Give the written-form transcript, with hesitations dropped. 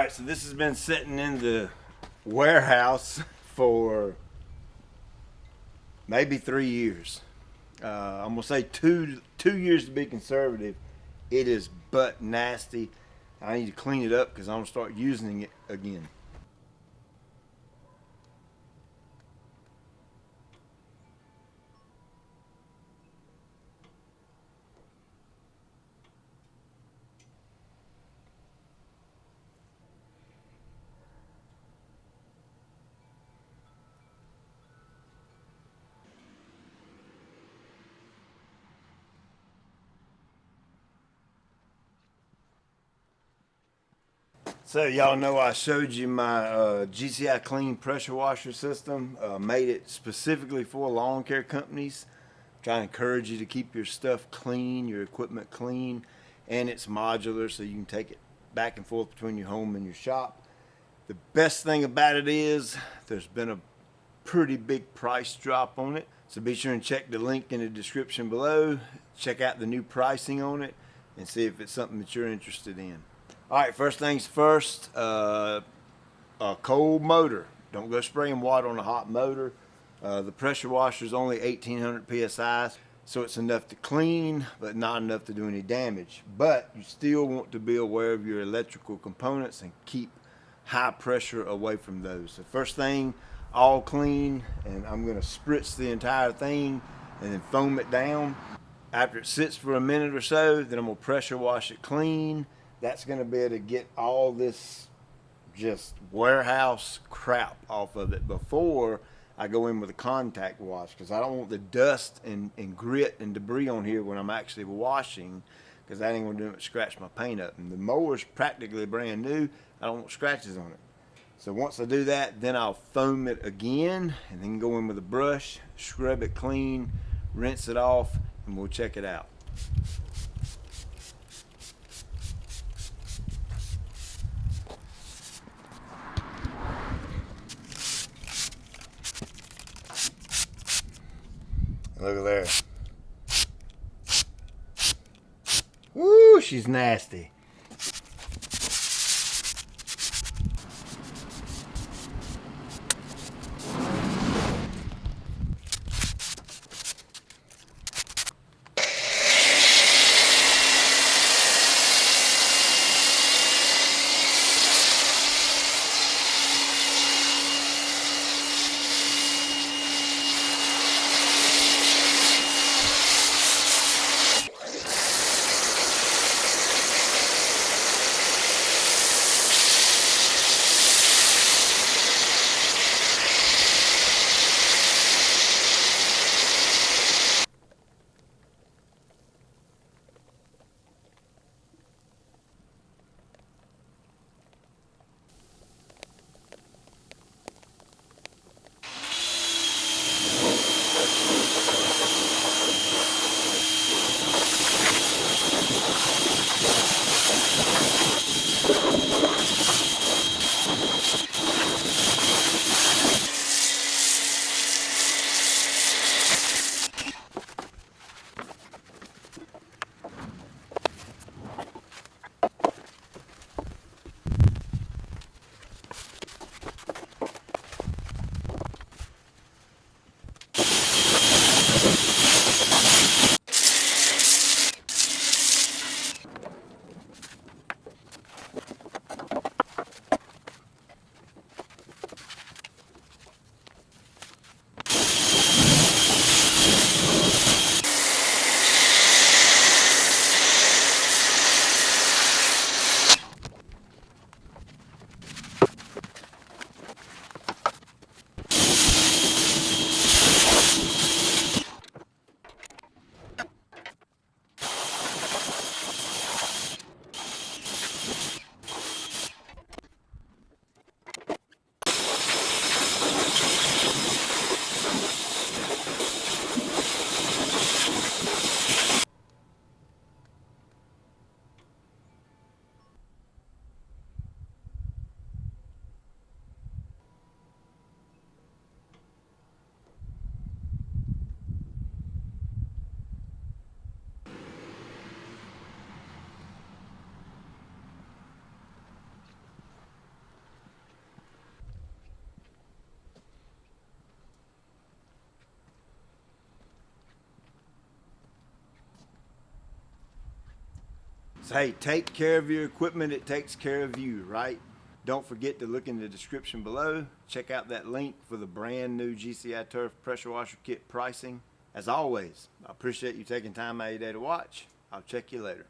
Alright, so this has been sitting in the warehouse for maybe 3 years. I'm gonna say two years to be conservative. It is butt nasty. I need to clean it up because I'm gonna start using it again. So y'all know I showed you my GCI Clean pressure washer system. Made it specifically for lawn care companies. Try to encourage you to keep your stuff clean, your equipment clean, and it's modular so you can take it back and forth between your home and your shop. The best thing about it is there's been a pretty big price drop on it. So be sure and check the link in the description below. Check out the new pricing on it and see if it's something that you're interested in. All right, first things first, a cold motor. Don't go spraying water on a hot motor. The pressure washer is only 1800 psi, so it's enough to clean, but not enough to do any damage. But you still want to be aware of your electrical components and keep high pressure away from those. So first thing, all clean, and I'm gonna spritz the entire thing and then foam it down. After it sits for a minute or so, then I'm gonna pressure wash it clean. That's gonna be able to get all this just warehouse crap off of it before I go in with a contact wash, because I don't want the dust and grit and debris on here when I'm actually washing, because that ain't gonna do it, scratch my paint up. And the mower's practically brand new. I don't want scratches on it. So once I do that, then I'll foam it again and then go in with a brush, scrub it clean, rinse it off, and we'll check it out. Look at there. Woo, she's nasty. So hey, take care of your equipment. It takes care of you, right? Don't forget to look in the description below. Check out that link for the brand new GCI Turf pressure washer kit pricing. As always, I appreciate you taking time out of your day to watch. I'll check you later.